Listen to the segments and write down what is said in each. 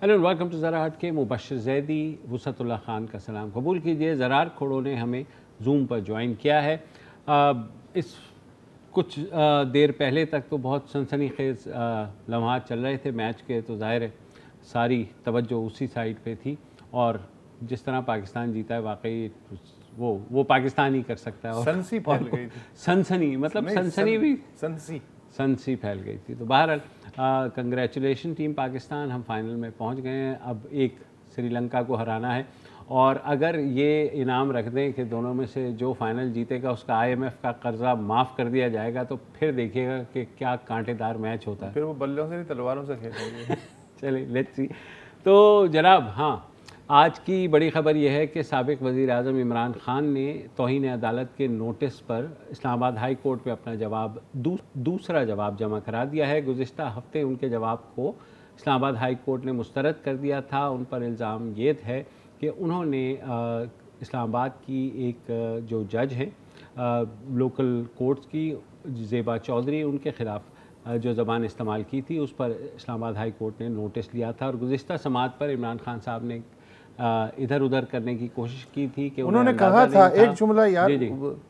Hello, welcome to ज़रा हट के। मुबशर ज़ैदी, वसअतुल्लाह ख़ान का सलाम कबूल कीजिए। ज़रार खोड़ो ने हमें जूम पर ज्वाइन किया है। इस कुछ देर पहले तक तो बहुत सनसनीखेज़ लम्हात चल रहे थे मैच के, तो ज़ाहिर है सारी तवज्जो उसी साइड पे थी। और जिस तरह पाकिस्तान जीता है, वाकई वो पाकिस्तान ही कर सकता है। और सनसी फैल गई थी, सनसनी मतलब सनसनी भी सनसी फैल गई थी। तो बहरहाल कंग्रेचुलेशन टीम पाकिस्तान, हम फाइनल में पहुंच गए हैं। अब एक श्रीलंका को हराना है, और अगर ये इनाम रख दें कि दोनों में से जो फाइनल जीतेगा उसका IMF का कर्जा माफ़ कर दिया जाएगा, तो फिर देखिएगा कि क्या कांटेदार मैच होता है। फिर वो बल्लों से नहीं तलवारों से खेलेंगे। चलिए, लेट्स सी। तो जनाब, हाँ, आज की बड़ी ख़बर यह है कि साबिक़ वज़ीर आज़म इमरान ख़ान ने तौहीन अदालत के नोटिस पर इस्लामाबाद हाई कोर्ट में अपना जवाब दूसरा जवाब जमा करा दिया है। गुज़िश्ता हफ्ते उनके जवाब को इस्लामाबाद हाई कोर्ट ने मुस्तरद कर दिया था। उन पर इल्ज़ाम ये है कि उन्होंने इस्लामाबाद की एक जो जज हैं लोकल कोर्ट्स की, ज़ेबा चौधरी, उनके ख़िलाफ़ जो ज़बान इस्तेमाल की थी, उस पर इस्लामाबाद हाई कोर्ट ने नोटिस लिया था। और गुज़िश्ता समात पर इमरान खान साहब ने इधर उधर करने की कोशिश की थी कि उन्होंने कहा था एक जुमला यार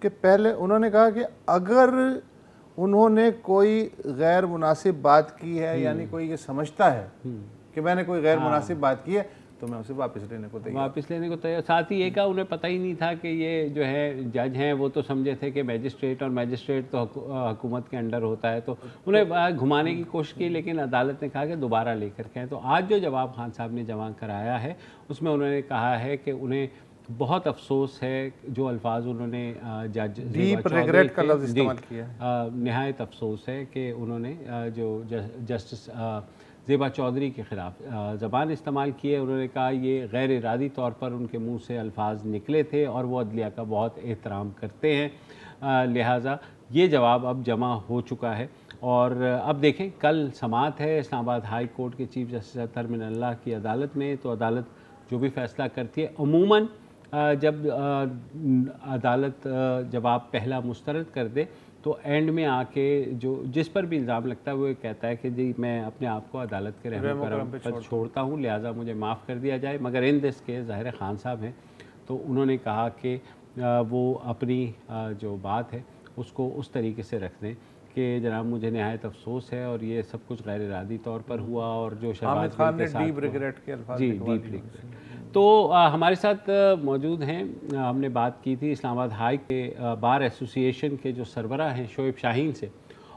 कि पहले उन्होंने कहा कि अगर उन्होंने कोई गैर मुनासिब बात की है, यानी कोई ये समझता है कि मैंने कोई गैर मुनासिब बात की है, तो मैं उसे वापस लेने को तैयार। साथ ही ये कहा, उन्हें पता ही नहीं था कि ये जो है जज हैं, वो तो समझे थे कि मैजिस्ट्रेट, और मैजिस्ट्रेट तो हुकूमत के अंडर होता है, तो उन्हें घुमाने की कोशिश की, लेकिन अदालत ने कहा कि दोबारा लेकर के आएं। तो आज जो जवाब खान साहब ने जमा कराया है, उसमें उन्होंने कहा है कि उन्हें बहुत अफसोस है, जो अल्फाज उन्होंने जज रिग्रेट का लफ्ज़ इस्तेमाल किया, नहायत अफसोस है कि उन्होंने जो जस्टिस ज़ेबा चौधरी के ख़िलाफ़ ज़बान इस्तेमाल की है। उन्होंने कहा ये गैर इरादी तौर पर उनके मुंह से अल्फाज निकले थे, और वो अदलिया का बहुत एहतराम करते हैं, लिहाजा ये जवाब अब जमा हो चुका है। और अब देखें, कल समात है इस्लामाबाद हाई कोर्ट के चीफ जस्टिस अतहर मिनल्लाह की अदालत में। तो अदालत जो भी फ़ैसला करती है, अमूमन जब अदालत जवाब पहला मुस्तरद कर दे, तो एंड में आके जिस पर भी इल्ज़ाम लगता है, वो कहता है कि जी मैं अपने आप को अदालत के रहम करम पर छोड़ता हूँ, लिहाजा मुझे माफ़ कर दिया जाए। मगर इन दिस केस ज़ाहिर खान साहब हैं, तो उन्होंने कहा कि वो अपनी जो बात है उसको उस तरीके से रख दें कि जनाब मुझे नहायत अफसोस है, और ये सब कुछ गैर इरादी तौर पर हुआ, और जो शहबाज खान के साथ डीप रिग्रेट के अल्फाज जी डीप रिग्रेट। तो हमारे साथ मौजूद हैं, हमने बात की थी इस्लामाबाद हाई के बार एसोसिएशन के जो सरबराह हैं शोएब शाहीन से,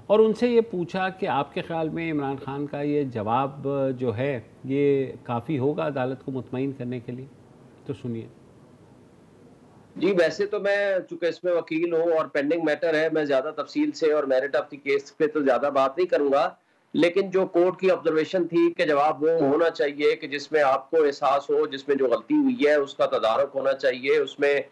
और उनसे ये पूछा कि आपके ख़्याल में इमरान खान का ये जवाब जो है ये काफ़ी होगा अदालत को मुतमईन करने के लिए। तो सुनिए। जी, वैसे तो मैं चूँकि इसमें वकील हूँ और पेंडिंग मैटर है, मैं ज़्यादा तफसील से और मेरिट ऑफ द केस पे तो ज़्यादा बात नहीं करूँगा। लेकिन जो कोर्ट की ऑब्जर्वेशन थी कि जवाब वो होना चाहिए कि जिसमें आपको एहसास हो, जिसमें जो गलती हुई है उसका तदारुक होना चाहिए, उसमें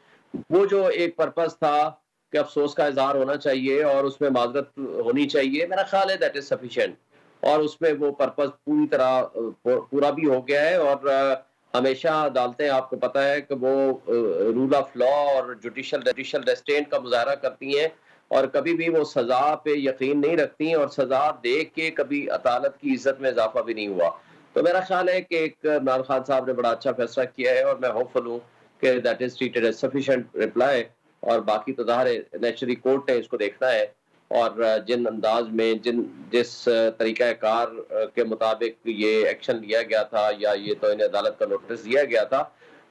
वो जो एक पर्पज़ था कि अफ़सोस का इज़हार होना चाहिए और उसमें माज़रत होनी चाहिए, मेरा ख़्याल है दैट इज़ सफिशिएंट। और उसमें वो पर्पज़ पूरी तरह पूरा भी हो गया है। और हमेशा अदालतें, आपको पता है कि वो रूल ऑफ लॉ और जुडिशल रेस्ट्रेंट का मुज़ाहरा करती हैं, और कभी भी वो सज़ा पे यकीन नहीं रखती, और सज़ा देख के कभी अदालत की इज़्ज़त में इज़ाफ़ा भी नहीं हुआ। तो मेरा ख़्याल है कि एक इमरान खान साहब ने बड़ा अच्छा फैसला किया है, और मैं होपफुल हूँ कि that is treated as sufficient reply. और बाकी तो ज़ाहिर है नेचुरली कोर्ट ने इसको देखना है, और जिन अंदाज में जिस तरीक़ाकार के मुताबिक ये एक्शन लिया गया था, या ये तो इन्हें अदालत का नोटिस दिया गया था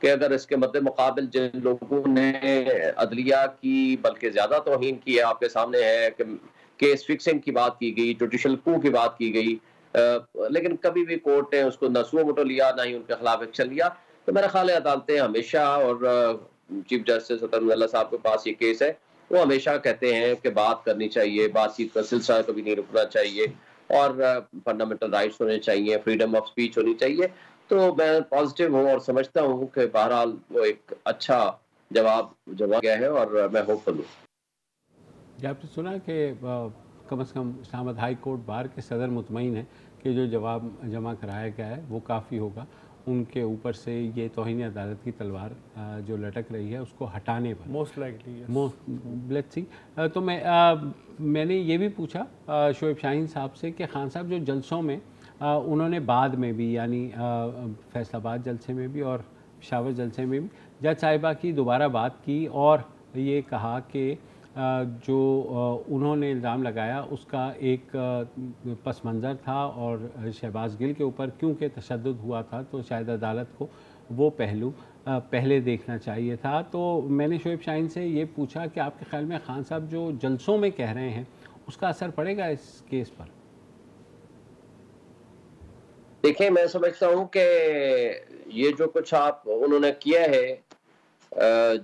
कि अगर इसके मद्दे मुकाबिल जिन लोगों ने अदलिया की बल्कि ज़्यादा तौहीन की है, आपके सामने है कि केस फिक्सिंग की बात की गई, जुडिशल कू की बात की गई, लेकिन कभी भी कोर्ट ने उसको न सुओ मोटो लिया, ना ही उनके खिलाफ एक्शन लिया। तो मेरा ख्याल है अदालतें हमेशा, और चीफ जस्टिस अतहर मिनल्लाह साहब के पास ये केस है, वो हमेशा कहते हैं कि बात करनी चाहिए, बातचीत का सिलसिला कभी नहीं रुकना चाहिए, और फंडामेंटल राइट्स होने चाहिए, फ्रीडम ऑफ स्पीच होनी चाहिए। तो मैं पॉजिटिव हूँ और समझता हूँ कि बहरहाल वो एक अच्छा जवाब गया है, और मैं होपफुल हूँ। आपने सुना कि कम से कम इस्लामाबाद हाई कोर्ट बार के सदर मुतमईन है कि जो जवाब जमा कराया गया है वो काफ़ी होगा। उनके ऊपर से ये तौहीन अदालत की तलवार जो लटक रही है उसको हटाने पर मोस्ट लाइकली लेट्स सी। तो मैंने ये भी पूछा शोएब शाहीन साहब से कि खान साहब जो जलसों में उन्होंने बाद में भी यानी फैसलाबाद जलसे में भी और पेशावर जलसे में भी जज साहिबा की दोबारा बात की और ये कहा कि जो उन्होंने इल्ज़ाम लगाया उसका एक पस मंज़र था और शहबाज गिल के ऊपर क्योंकि तशद्दुद हुआ था तो शायद अदालत को वो पहलू पहले देखना चाहिए था। तो मैंने शोएब शाहीन से ये पूछा कि आपके ख्याल में खान साहब जो जलसों में कह रहे हैं उसका असर पड़ेगा इस केस पर? देखिए, मैं समझता हूँ कि ये जो कुछ उन्होंने किया है,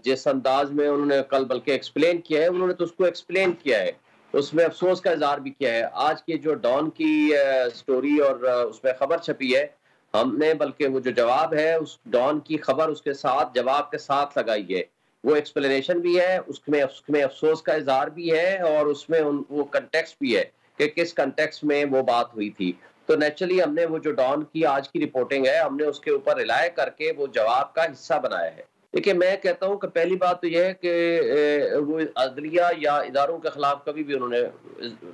जिस अंदाज में उन्होंने कल बल्कि एक्सप्लेन किया है, उन्होंने तो उसको एक्सप्लेन किया है, उसमें अफसोस का इजहार भी किया है। आज की जो डॉन की स्टोरी और उसमें खबर छपी है, हमने बल्कि वो जो जवाब है उस डॉन की खबर उसके साथ जवाब के साथ लगाई है। वो एक्सप्लेनेशन भी है, उसमें उसमें अफसोस का इजहार भी है और उसमें वो कंटेक्स्ट भी है कि किस कंटेक्स्ट में वो बात हुई थी। तो नेचुरली हमने वो जो डॉन की आज की रिपोर्टिंग है, हमने उसके ऊपर रिलाय करके वो जवाब का हिस्सा बनाया है। देखिए, मैं कहता हूँ कि पहली बात तो यह है कि वो अदलिया या इदारों के खिलाफ कभी भी उन्होंने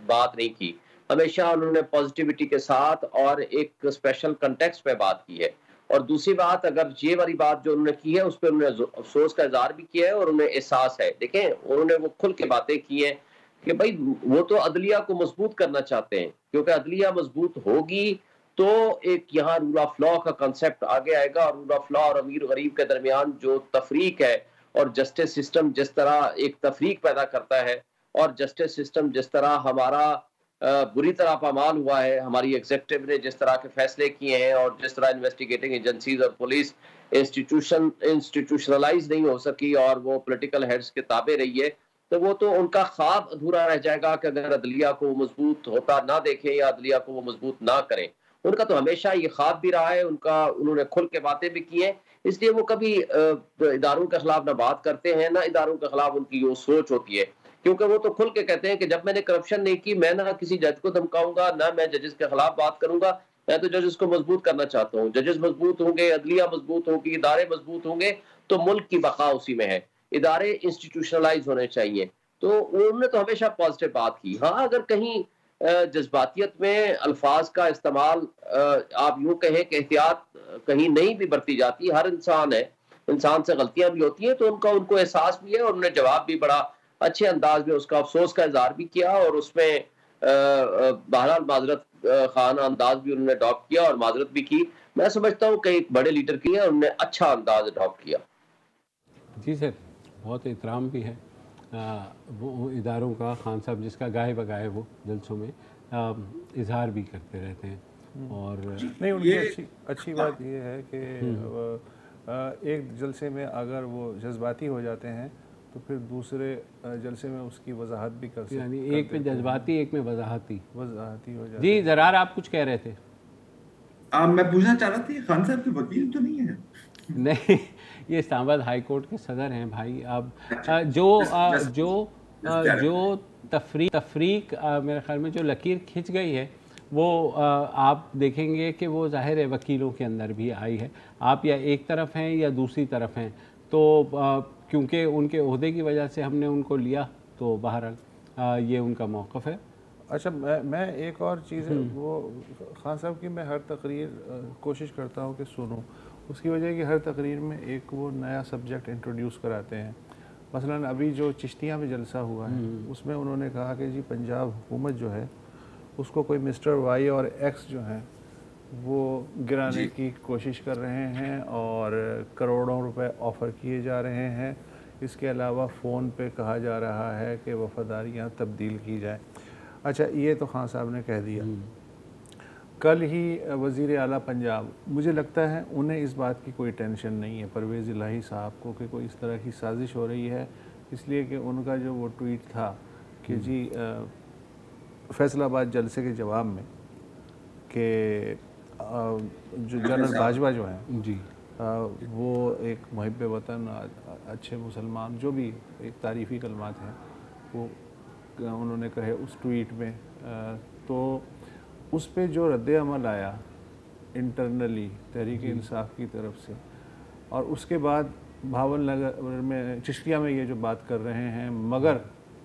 बात नहीं की। हमेशा उन्होंने पॉजिटिविटी के साथ और एक स्पेशल कंटेक्स्ट पे बात की है। और दूसरी बात, अगर ये वाली बात जो उन्होंने की है उस पर उन्होंने अफसोस का इजहार भी किया है और उन्हें एहसास है। देखें, उन्होंने वो खुल के बातें की हैं कि भाई वो तो अदलिया को मजबूत करना चाहते हैं, क्योंकि अदलिया मजबूत होगी तो एक यहाँ रूल ऑफ लॉ का कंसेप्ट आगे आएगा और रूल ऑफ लॉ और अमीर गरीब के दरमियान जो तफरीक है और जस्टिस सिस्टम जिस तरह एक तफरीक पैदा करता है और जस्टिस सिस्टम जिस तरह हमारा बुरी तरह पामाल हुआ है, हमारी एग्जीक्यूटिव ने जिस तरह के फैसले किए हैं और जिस तरह इन्वेस्टिगेटिंग एजेंसीज और पुलिस इंस्टीट्यूशनलाइज नहीं हो सकी और वो पॉलिटिकल हेड्स के ताबे रही है, तो वो तो उनका ख्वाब अधूरा रह जाएगा कि अगर अदलिया को मजबूत होता ना देखें या अदलिया को वो मजबूत ना करें। उनका तो हमेशा ये ख्वाब भी रहा है, उन्होंने खुल के बातें भी की हैं, इसलिए वो कभी इदारों के खिलाफ ना बात करते हैं ना इदारों के खिलाफ उनकी वो सोच होती है, क्योंकि वो तो खुल के कहते हैं कि जब मैंने करप्शन नहीं की, मैं ना किसी जज को धमकाऊंगा, ना मैं जजेस के खिलाफ बात करूंगा, मैं तो जजेस को मजबूत करना चाहता हूँ। जजेस मजबूत होंगे, अदलिया मजबूत होगी, इदारे मजबूत होंगे तो मुल्क की बका उसी में है। इदारे इंस्टीट्यूशनलाइज होने चाहिए। तो उन्होंने तो हमेशा पॉजिटिव बात की। हाँ, अगर कहीं जज्बातियत में अल्फाज का इस्तेमाल आप यूं कहें कि एहतियात कहीं नहीं भी बरती जाती, हर इंसान है, इंसान से गलतियां भी होती हैं, तो उनको एहसास भी है और उन्होंने जवाब भी बड़ा अच्छे अंदाज में उसका अफसोस का इजहार भी किया और उसमें बहरहाल माजरत खान अंदाज भी उन्होंने अडॉप्ट किया और माजरत भी की। मैं समझता हूँ कि एक बड़े लीडर की है और उन्होंने अच्छा अंदाज अडॉप्ट किया। जी सर, बहुत एहतराम भी है वो इदारों का। खान साहब जिसका गाए बगाए वो जलसों में इजहार भी करते रहते हैं और नहीं, उनकी अच्छी बात ये है कि एक जलसे में अगर वो जज्बाती हो जाते हैं तो फिर दूसरे जलसे में उसकी वजाहत भी कर सकते हैं, यानी एक में जज्बाती एक में वजाहती हो जाती। जी ज़रार, आप कुछ कह रहे थे? मैं पूछना चाह रहा था, खान साहब के वकील तो नहीं है? नहीं, ये इस्लामाबाद हाई कोर्ट के सदर हैं भाई। अब जो तफरीक मेरे ख्याल में जो लकीर खिंच गई है वो आप देखेंगे कि वो ज़ाहिर है वकीलों के अंदर भी आई है। आप या एक तरफ हैं या दूसरी तरफ हैं, तो क्योंकि उनके ओहदे की वजह से हमने उनको लिया, तो बहरहाल ये उनका मौक़िफ़ है। अच्छा, मैं एक और चीज़ वो खान साहब की मैं हर तकरीर कोशिश करता हूँ कि सुनूं। उसकी वजह है कि हर तकरीर में एक वो नया सब्जेक्ट इंट्रोड्यूस कराते हैं। मसलन अभी जो चिश्तिया में जलसा हुआ है उसमें उन्होंने कहा कि जी पंजाब हुकूमत जो है उसको कोई मिस्टर वाई और एक्स जो है वो गिराने की कोशिश कर रहे हैं और करोड़ों रुपए ऑफ़र किए जा रहे हैं। इसके अलावा फ़ोन पे कहा जा रहा है कि वफ़ादारियाँ तब्दील की जाए। अच्छा, ये तो खान साहब ने कह दिया। कल ही वज़ीर आला पंजाब, मुझे लगता है उन्हें इस बात की कोई टेंशन नहीं है परवेज़ इलाही साहब को कि कोई इस तरह की साजिश हो रही है, इसलिए कि उनका जो वो ट्वीट था कि जी फैसलाबाद जलसे के जवाब में कि जो जनरल बाजवा जो हैं जी वो एक मुहिब वतन, अच्छे मुसलमान, जो भी एक तारीफ़ी कलमात हैं वो उन्होंने कहे उस ट्वीट में। तो उस पे जो रद्द अमल आया इंटरनली तहरीक इंसाफ की तरफ से, और उसके बाद भावल नगर में चिश्तिया में ये जो बात कर रहे हैं, मगर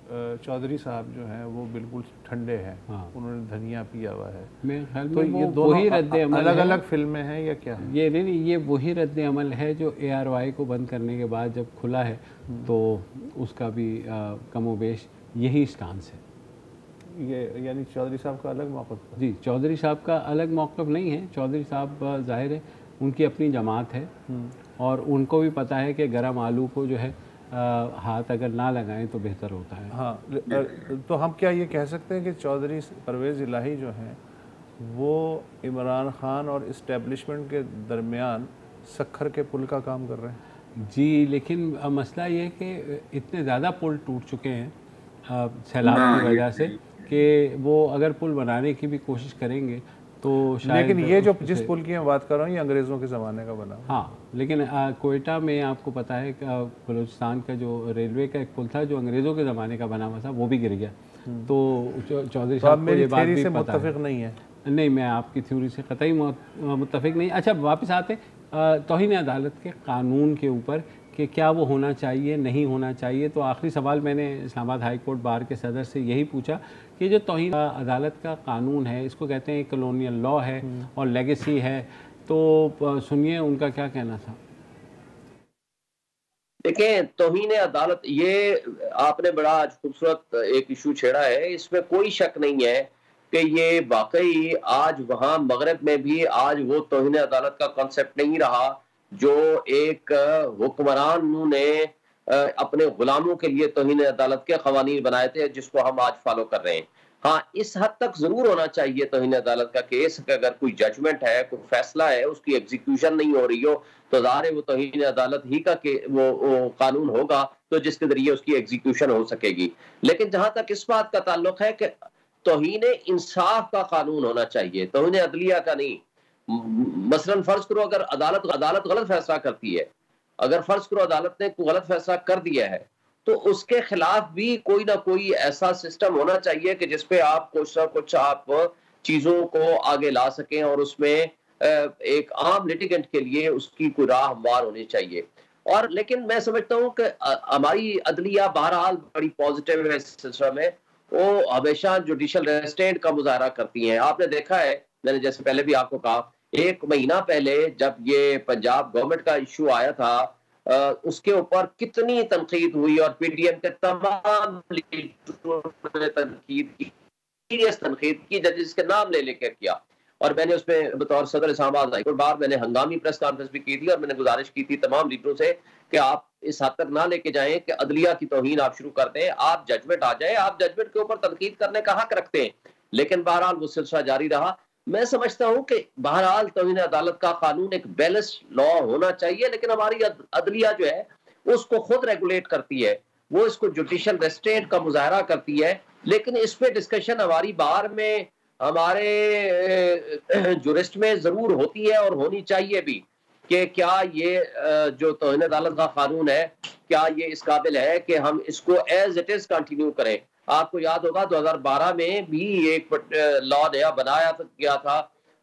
चौधरी साहब जो हैं वो बिल्कुल ठंडे हैं। हाँ। उन्होंने धनिया पिया हुआ है। मेरे ख्याल तो में ये वही दोनों रद्द अमल अलग अलग फिल्में हैं या क्या है? ये नहीं, ये वही रद्द अमल है जो ARY को बंद करने के बाद जब खुला है तो उसका भी कमोबेश यही स्टांस है। ये यानी चौधरी साहब का अलग मौक़िफ़? जी, चौधरी साहब का अलग मौक़िफ़ नहीं है। चौधरी साहब ज़ाहिर है उनकी अपनी जमात है और उनको भी पता है कि गरम आलू को जो है हाथ अगर ना लगाएं तो बेहतर होता है। हाँ, तो हम क्या ये कह सकते हैं कि चौधरी परवेज़ इलाही जो हैं वो इमरान खान और इस्टेब्लिशमेंट के दरमियान सख्खर के पुल का काम कर रहे हैं? जी, लेकिन मसला ये है कि इतने ज़्यादा पुल टूट चुके हैं सैलाब की वजह से कि वो अगर पुल बनाने की भी कोशिश करेंगे तो शायद। लेकिन ये जो जिस पुल की मैं बात कर रहा हूँ ये अंग्रेज़ों के ज़माने का बना। हाँ, लेकिन कोयटा में आपको पता है बलूचिस्तान का जो रेलवे का एक पुल था जो अंग्रेज़ों के ज़माने का बना हुआ था वो भी गिर गया। तो चौधरी साहब को ये बात भी पता मुत्तफिक नहीं है? नहीं, मैं आपकी थ्योरी से कतई मुत्तफिक नहीं। अच्छा, वापस आते तौहीन अदालत के कानून के ऊपर कि क्या वो होना चाहिए नहीं होना चाहिए। तो आखिरी सवाल मैंने इस्लामाबाद हाई कोर्ट बार के सदर से यही पूछा कि जो तौहीन अदालत का कानून है इसको कहते हैं कॉलोनियल लॉ है और लेगेसी है, तो सुनिए उनका क्या कहना था। देखें, तौहीन अदालत ये आपने बड़ा आज खूबसूरत एक इशू छेड़ा है। इसमें कोई शक नहीं है कि ये वाकई आज वहाँ मगरब में भी आज वो तौहीन अदालत का कॉन्सेप्ट नहीं रहा जो एक हुक्मरान ने अपने गुलामों के लिए तौहीन अदालत के कवानीन बनाए थे जिसको हम आज फॉलो कर रहे हैं। हाँ, इस हद तक जरूर होना चाहिए तौहीन अदालत का केस कि अगर कोई जजमेंट है, कोई फैसला है, उसकी एग्जीक्यूशन नहीं हो रही हो तो ज़ाहिर है वो तौहीन अदालत ही का वो कानून होगा तो जिसके जरिए उसकी एग्जीक्यूशन हो सकेगी। लेकिन जहां तक इस बात का ताल्लुक है कि तौहीन इंसाफ का कानून होना चाहिए, तौहीन अदलिया का नहीं। मसलन फर्ज करो अगर अदालत गलत फैसला करती है, अगर फर्ज करो अदालत ने कोई गलत फैसला कर दिया है तो उसके खिलाफ भी कोई ना कोई ऐसा सिस्टम होना चाहिए कि जिसपे आप कुछ ना कुछ आप चीजों को आगे ला सकें और उसमें एक आम लिटिगेंट के लिए उसकी कोई राह हमवार होनी चाहिए। और लेकिन मैं समझता हूँ कि हमारी अदलिया बहरहाल बड़ी पॉजिटिव है इस सिलसिले में, वो हमेशा जुडिशल रेस्ट्रेंट का मुजाहरा करती हैं। आपने देखा है, मैंने जैसे पहले भी आपको कहा, 1 महीना पहले जब ये पंजाब गवर्नमेंट का इशू आया था उसके ऊपर कितनी तनकीद हुई और PTM के तमाम लीडरों ने तनकीद की, सीरियस तनकीद की, जजेस के नाम ले लेकर किया। और मैंने उसमें बतौर सदर इस्लामाबाद हाई कोर्ट बार मैंने हंगामी प्रेस कॉन्फ्रेंस भी की थी और मैंने गुजारिश की थी तमाम लीडरों से कि आप इस हद तक ना लेके जाएं कि अदलिया की तौहीन आप शुरू कर दें, आप जजमेंट आ जाए, आप जजमेंट के ऊपर तनकीद करने का हक रखते हैं। लेकिन बहरहाल वो सिलसिला जारी रहा। मैं समझता हूं कि बहरहाल तौहीन अदालत का कानून एक बैलेंस्ड लॉ होना चाहिए, लेकिन हमारी अदलिया जो है उसको खुद रेगुलेट करती है, वो इसको जुडिशल रेस्ट्रेंट का मुजाहरा करती है। लेकिन इस पे डिस्कशन हमारी बार में हमारे जुरिस्ट में जरूर होती है और होनी चाहिए भी कि क्या ये जो तौहीन अदालत का कानून है क्या ये इस काबिल है कि हम इसको एज इट इज कंटिन्यू करें। आपको याद होगा 2012 में भी एक लॉ नया बनाया गया था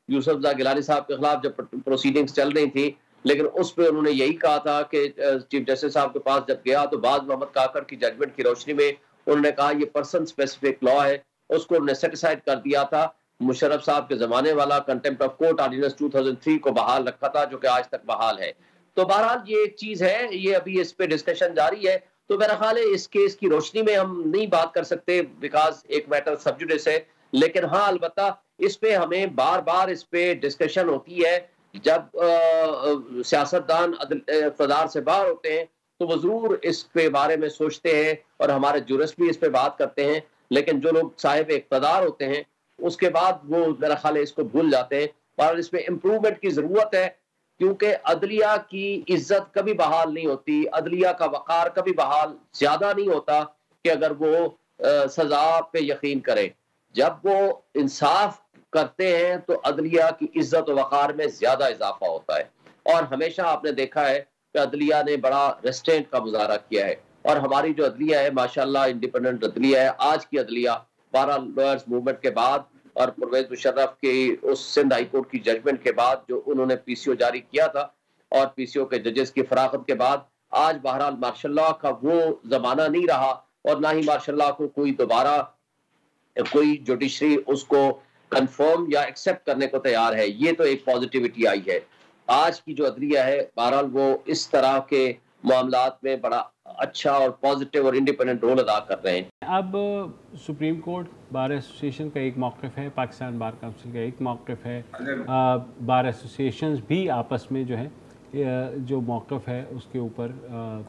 यूसुफ गिलानी साहब के खिलाफ जब प्रोसीडिंग्स चल रही थी, लेकिन उस पर उन्होंने यही कहा था कि चीफ जस्टिस साहब के पास जब गया तो बाज मोहम्मद काकर की जजमेंट की रोशनी में उन्होंने कहा ये पर्सन स्पेसिफिक लॉ है, उसको उन्होंने सेटिसाइड कर दिया था। मुशर्रफ साहब के जमाने वाला कंटेम्प्ट ऑफ कोर्ट ऑर्डिनेंस 2003 को बहाल रखा था जो कि आज तक बहाल है। तो बहरहाल ये एक चीज है, ये अभी इस पे डिस्कशन जारी है। तो मेरा ख्याल है इस केस की रोशनी में हम नहीं बात कर सकते बिकॉज एक मैटर सब जुडिस है, लेकिन हाँ अलबत्ता इस पे हमें बार बार इस पे डिस्कशन होती है। जब सियासतदान इक़्तिदार से बाहर होते हैं तो वो जरूर इस पे बारे में सोचते हैं और हमारे जुरिस्ट भी इस पे बात करते हैं, लेकिन जो लोग साहिब इक़्तिदार होते हैं उसके बाद वो मेरा ख्याल है इसको भूल जाते हैं। और इसमें इम्प्रूवमेंट की जरूरत है क्योंकि अदलिया की इज्जत कभी बहाल नहीं होती, अदलिया का वक़ार कभी बहाल ज्यादा नहीं होता कि अगर वो सजा पे यकीन करे। जब वो इंसाफ करते हैं तो अदलिया की इज्जत और वक़ार में ज्यादा इजाफा होता है। और हमेशा आपने देखा है कि अदलिया ने बड़ा रेस्ट्रेंट का मुजाहरा किया है और हमारी जो अदलिया है माशाल्लाह इंडिपेंडेंट अदलिया है। आज की अदलिया 12 लॉयर्स मूवमेंट के बाद और परवेज मुशर्रफ की उस सिंध हाई कोर्ट की जजमेंट के बाद जो उन्होंने PCO जारी किया था और PCO के जजेस की फराखत के बाद आज बहरहाल माशाल्लाह का वो जमाना नहीं रहा और ना ही माशाल्लाह को कोई दोबारा कोई जुडिशरी उसको कंफर्म या एक्सेप्ट करने को तैयार है। ये तो एक पॉजिटिविटी आई है। आज की जो अदलिया है बहरहाल वो इस तरह के मामलात में बड़ा अच्छा और पॉजिटिव और इंडिपेंडेंट रोल अदा कर रहे हैं। अब सुप्रीम कोर्ट बार एसोसिएशन का एक मौक़िफ़ है, पाकिस्तान बार काउंसिल का एक मौक़िफ़ है, बार एसोसिएशंस भी आपस में जो है जो मौक़िफ़ है उसके ऊपर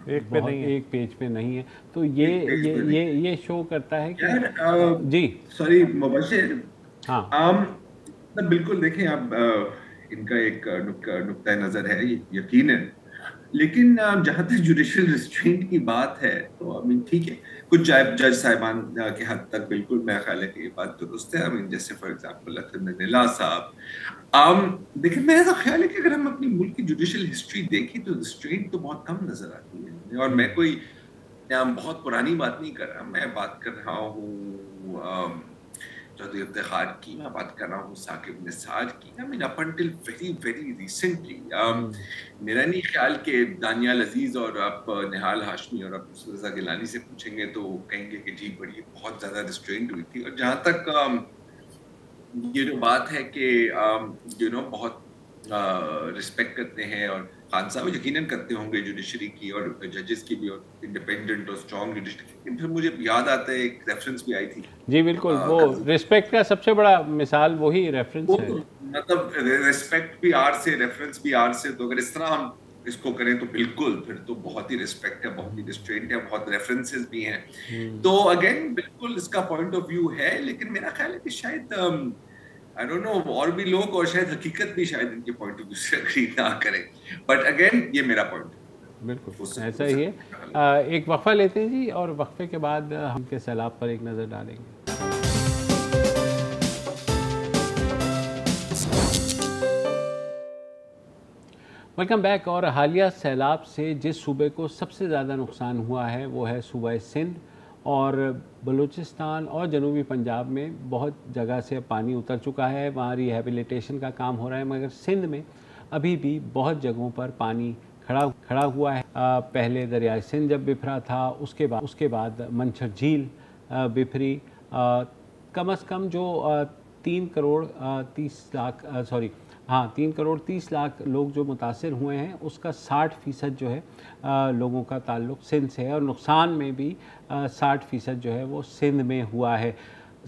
एक पेज पे नहीं है। तो ये शो करता है कि जी सॉरी मुबशिर, हाँ बिल्कुल देखें अब इनका एक नुक्ता नज़र है यकीनन, लेकिन जहाँ तक जुडिशियल रिस्ट्रेंट की बात है तो आई मीन ठीक है, कुछ जज साहिबान के हद तक बिल्कुल मेरा ख्याल है कि ये बात दुरुस्त है। आई मीन जैसे फॉर एग्जांपल निला साहब, देखिए मेरा तो ख्याल है कि अगर हम अपनी मुल्क की जुडिशियल हिस्ट्री देखें तो रिस्ट्रेंट तो बहुत कम नजर आती है। और मैं कोई बहुत पुरानी बात नहीं कर रहा, मैं बात कर रहा हूँ चौधरी इफ्तिखार की, मैं बात कर रहा हूँ साकिब निसार की। I mean up until very very recently मेरा नहीं ख्याल कि दानियाल अजीज और आप निहाल हाशमी और आप रज़ा गिलानी से पूछेंगे तो कहेंगे कि जी बड़ी बहुत ज़्यादा रिस्ट्रेंट हुई थी। और जहाँ तक ये जो बात है कि बहुत रिस्पेक्ट करते हैं और खान साहब यकीनन करते होंगे जुडिशरी की और जजेस की भी, और इंडिपेंडेंट और स्ट्रॉन्ग जुडिशरी। फिर मुझे याद आता है एक रेफरेंस भी आई थी। जी बिल्कुल, वो रिस्पेक्ट का सबसे बड़ा मिसाल वही रेफरेंस है। मतलब रिस्पेक्ट भी आर से, रेफरेंस भी आर से, तो अगर इस तरह हम इसको करें तो बिल्कुल फिर तो बहुत ही रिस्पेक्ट है, बहुत ही रिस्ट्रेंट है, बहुत रेफरेंसेस भी हैं। तो अगेन बिल्कुल इसका पॉइंट ऑफ व्यू है, लेकिन मेरा ख्याल है कि शायद I don't know, और भी लोग और शायद हकीकत भी शायद इनके पॉइंट ऑफ व्यू से एग्री ना करें, बट अगेन ये मेरा पॉइंट है। बिल्कुल ऐसा ही है। एक वक्फा लेते हैं जी, और वक्फे के बाद हम के सैलाब पर एक नज़र डालेंगे। Welcome back. और हालिया सैलाब से जिस सूबे को सबसे ज़्यादा नुकसान हुआ है वो है सूबा सिंध, और बलूचिस्तान और जनूबी पंजाब में बहुत जगह से पानी उतर चुका है, वहाँ रिहेबिलिटेशन का काम हो रहा है, मगर सिंध में अभी भी बहुत जगहों पर पानी खड़ा हुआ है। पहले दरियाए सिंध जब बिफरा था, उसके बाद मंछर झील बिफरी। कम से कम जो 3 करोड़ 30 लाख लोग जो मुतासिर हुए हैं, उसका 60% जो है लोगों का ताल्लुक़ सिंध से है, और नुकसान में भी 60% जो है वो सिंध में हुआ है।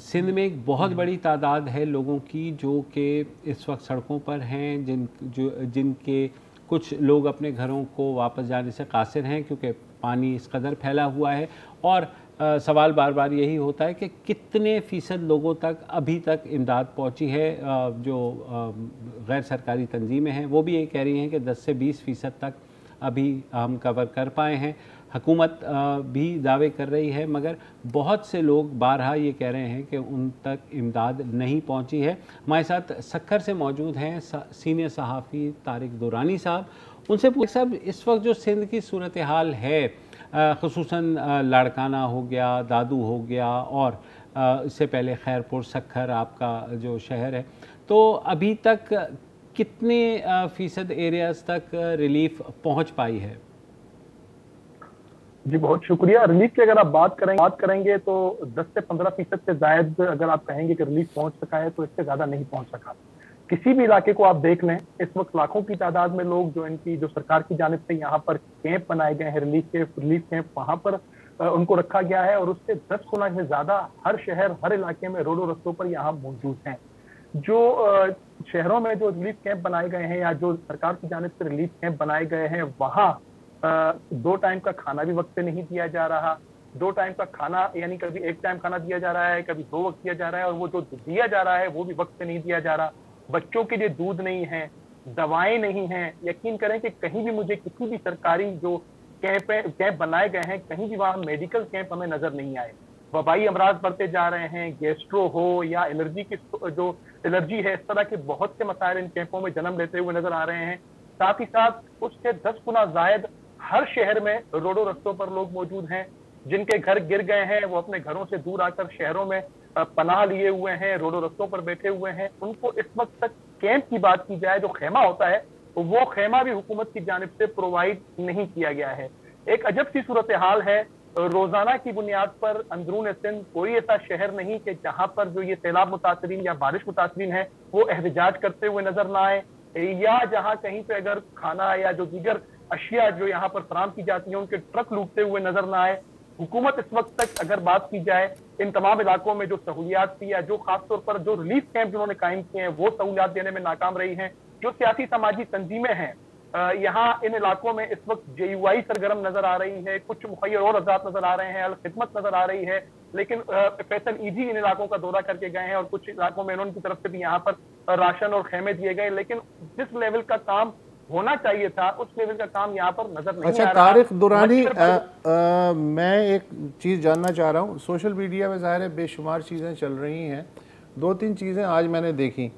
सिंध में एक बहुत बड़ी तादाद है लोगों की जो कि इस वक्त सड़कों पर हैं, जिनके कुछ लोग अपने घरों को वापस जाने से कासिर हैं क्योंकि पानी इस कदर फैला हुआ है। और सवाल बार बार यही होता है कि कितने फ़ीसद लोगों तक अभी तक इमदाद पहुंची है। जो गैर सरकारी तंजीमें हैं वो भी ये कह रही हैं कि 10 से 20% तक अभी हम कवर कर पाए हैं। हुकूमत भी दावे कर रही है, मगर बहुत से लोग बारहा ये कह रहे हैं कि उन तक इमदाद नहीं पहुंची है। हमारे साथ सक्खर से मौजूद हैं सीनियर सहाफ़ी तारिक दुरानी साहब। उनसे पूछ साहब, इस वक्त जो सिंध की सूरत हाल है, ख़ुसूसन लाड़काना हो गया, दादू हो गया, और इससे पहले खैरपुर सक्खर आपका जो शहर है, तो अभी तक कितने फ़ीसद एरियाज़ तक रिलीफ पहुंच पाई है? जी बहुत शुक्रिया। रिलीफ की अगर आप बात करेंगे तो 10 से 15% से जायद अगर आप कहेंगे कि रिलीफ पहुंच सका है, तो इससे ज़्यादा नहीं पहुंच सका। किसी भी इलाके को आप देख लें, इस वक्त लाखों की तादाद में लोग जो सरकार की जानिब से यहाँ पर कैंप बनाए गए हैं, रिलीफ कैंप, वहाँ पर उनको रखा गया है, और उससे 10 गुना से ज़्यादा हर शहर, हर इलाके में, रोडों रस्तों पर यहाँ मौजूद हैं। जो शहरों में जो रिलीफ कैंप बनाए गए हैं या जो सरकार की जानिब से रिलीफ कैंप बनाए गए हैं, वहाँ 2 टाइम का खाना भी वक्त पे नहीं दिया जा रहा। 2 टाइम का खाना यानी कभी 1 टाइम खाना दिया जा रहा है, कभी 2 वक्त दिया जा रहा है, और वो जो दिया जा रहा है वो भी वक्त पे नहीं दिया जा रहा। बच्चों के लिए दूध नहीं है, दवाएं नहीं हैं। यकीन करें कि कहीं भी मुझे किसी भी सरकारी जो कैंप बनाए गए हैं, कहीं भी वहाँ मेडिकल कैंप हमें नजर नहीं आए। वबाई अमराज बढ़ते जा रहे हैं, गैस्ट्रो हो या एलर्जी की जो एलर्जी है, इस तरह के बहुत से मसाइल इन कैंपों में जन्म लेते हुए नजर आ रहे हैं। साथ ही साथ उससे 10 गुना जायद हर शहर में रोडों रस्तों पर लोग मौजूद हैं। जिनके घर गिर गए हैं वो अपने घरों से दूर आकर शहरों में पनाह लिए हुए हैं, रोडों रस्तों पर बैठे हुए हैं। उनको इस वक्त तक कैंप की बात की जाए, जो खेमा होता है, तो वो खेमा भी हुकूमत की जानिब से प्रोवाइड नहीं किया गया है। एक अजब सी सूरत हाल है रोजाना की बुनियाद पर अंदरून सिंध कोई ऐसा शहर नहीं कि जहां पर जो ये सैलाब मुतासरीन या बारिश मुतासरीन है वो एहतजाज करते हुए नजर ना आए, या जहां कहीं पे अगर खाना या जो दीगर अशिया जो यहाँ पर फराम की जाती है उनके ट्रक लूटते हुए नजर ना आए। हुकूमत इस वक्त तक अगर बात की जाए इन तमाम इलाकों में जो सहूलियात थी या जो खासतौर पर जो रिलीफ कैंप जिन्होंने कायम किए हैं वो सहूलियात देने में नाकाम रही हैं। जो सियासी समाजी तंजीमें हैं यहाँ इन इलाकों में इस वक्त JUI सरगर्म नजर आ रही है, कुछ मुखैर और आजाद नजर आ रहे हैं, अल खिदमत नजर आ रही है, लेकिन फैसल ईजी इन इलाकों का दौरा करके गए हैं और कुछ इलाकों में उनकी तरफ से भी यहाँ पर राशन और खेमे दिए गए, लेकिन जिस लेवल का काम होना चाहिए था उस लेवल का काम यहाँ पर नजर नहीं आ रहा। तारिक दुरानी, मैं एक चीज़ जानना चाह रहा हूँ। सोशल मीडिया में ज़ाहिर है बेशुमार चीज़ें चल रही हैं, 2-3 चीज़ें आज मैंने देखी।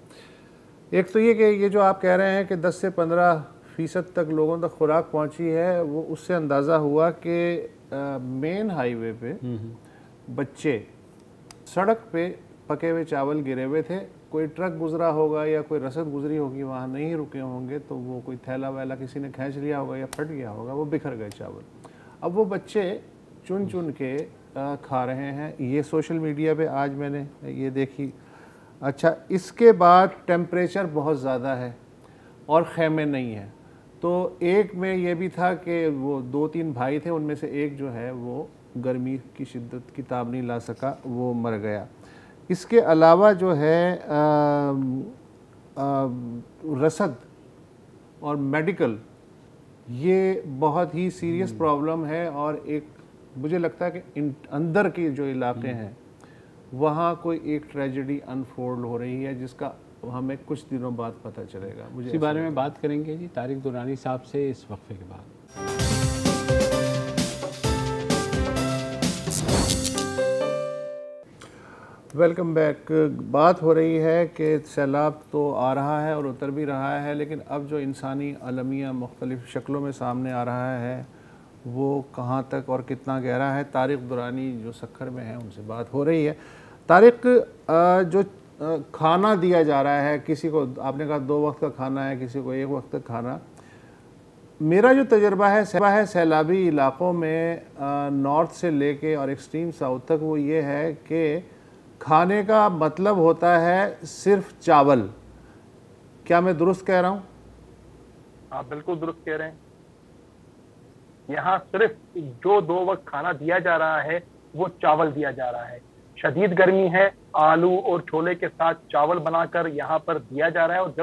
एक तो ये कि ये जो आप कह रहे हैं कि 10 से 15% तक लोगों तक खुराक पहुंची है, वो उससे अंदाज़ा हुआ कि मेन हाईवे पे बच्चे सड़क पे पके हुए चावल गिरे हुए थे, कोई ट्रक गुजरा होगा या कोई रसद गुजरी होगी, वहाँ नहीं रुके होंगे तो वो कोई थैला वैला किसी ने खींच लिया होगा या फट गया होगा, वो बिखर गए चावल। अब वो बच्चे चुन चुन के खा रहे हैं। ये सोशल मीडिया पे आज मैंने ये देखी। अच्छा, इसके बाद टेम्परेचर बहुत ज़्यादा है और खेमे नहीं है, तो एक में ये भी था कि वो 2-3 भाई थे, उनमें से एक जो है वो गर्मी की शिद्दत की ताब नहीं ला सका, वो मर गया। इसके अलावा जो है रसद और मेडिकल, ये बहुत ही सीरियस प्रॉब्लम है और एक मुझे लगता है कि अंदर के जो इलाके हैं वहाँ कोई एक ट्रेजेडी अनफोल्ड हो रही है जिसका हमें कुछ दिनों बाद पता चलेगा। मुझे इसी बारे में बात करेंगे जी तारिक दुरानी साहब से इस वक्फे के बाद। Welcome back. बात हो रही है कि सैलाब तो आ रहा है और उतर भी रहा है, लेकिन अब जो इंसानी अलमिया मुख्तलिफ़ शक्लों में सामने आ रहा है वो कहाँ तक और कितना गहरा है। तारिक दुरानी जो सक्खर में है उनसे बात हो रही है। तारिक, जो खाना दिया जा रहा है किसी को, आपने कहा 2 वक्त का खाना है, किसी को 1 वक्त का खाना, मेरा जो तजर्बा है सैलाबी इलाक़ों में नॉर्थ से लेके और एक्सट्रीम साउथ तक, वो ये है कि खाने का मतलब होता है सिर्फ चावल। क्या मैं दुरुस्त कह रहा हूँ? आप बिल्कुल दुरुस्त कह रहे हैं। यहाँ सिर्फ जो 2 वक्त खाना दिया जा रहा है वो चावल दिया जा रहा है। शदीद गर्मी है, आलू और छोले के साथ चावल बनाकर यहाँ पर दिया जा रहा है। और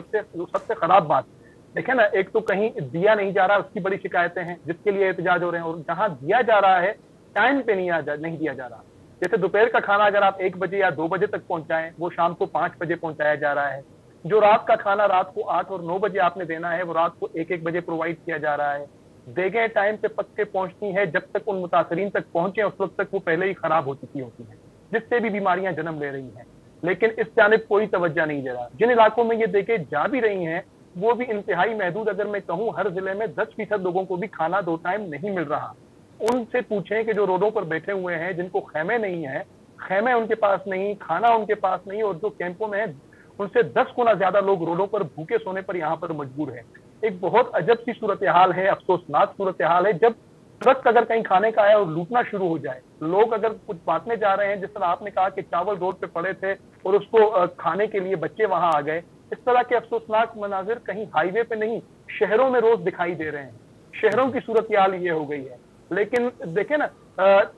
सबसे खराब बात देखें ना, एक तो कहीं दिया नहीं जा रहा, उसकी बड़ी शिकायतें हैं जिसके लिए एहतजाज हो रहे हैं, और जहाँ दिया जा रहा है टाइम पे नहीं दिया जा रहा। जैसे दोपहर का खाना अगर आप 1 बजे या 2 बजे तक पहुंचाएं, वो शाम को 5 बजे पहुंचाया जा रहा है। जो रात का खाना रात को 8 और 9 बजे आपने देना है, वो रात को 1-1 बजे प्रोवाइड किया जा रहा है। देखें टाइम पे पक के पहुंचती है, जब तक उन मुतासरीन तक पहुंचे उस वक्त तक वो पहले ही खराब हो चुकी होती है, जिससे भी बीमारियां जन्म ले रही हैं। लेकिन इस जानिब कोई तवज्जो नहीं दे रहा। जिन इलाकों में ये देखे जा भी रही हैं वो भी इंतहाई महदूद। अगर मैं कहूँ हर जिले में 10% लोगों को भी खाना 2 टाइम नहीं मिल रहा। उनसे पूछें कि जो रोडों पर बैठे हुए हैं, जिनको खेमे नहीं है, खेमे उनके पास नहीं, खाना उनके पास नहीं, और जो कैंपों में है उनसे 10 गुना ज्यादा लोग रोडों पर भूखे सोने पर यहाँ पर मजबूर है। एक बहुत अजब सी सूरत हाल है, अफसोसनाक सूरत हाल है। जब ट्रक अगर कहीं खाने का आया और लूटना शुरू हो जाए, लोग अगर कुछ बांटने जा रहे हैं, जिस तरह आपने कहा कि चावल रोड पे पड़े थे और उसको खाने के लिए बच्चे वहां आ गए, इस तरह के अफसोसनाक मनाजिर कहीं हाईवे पे नहीं शहरों में रोज दिखाई दे रहे हैं। शहरों की सूरत हाल ये हो गई है। लेकिन देखें ना,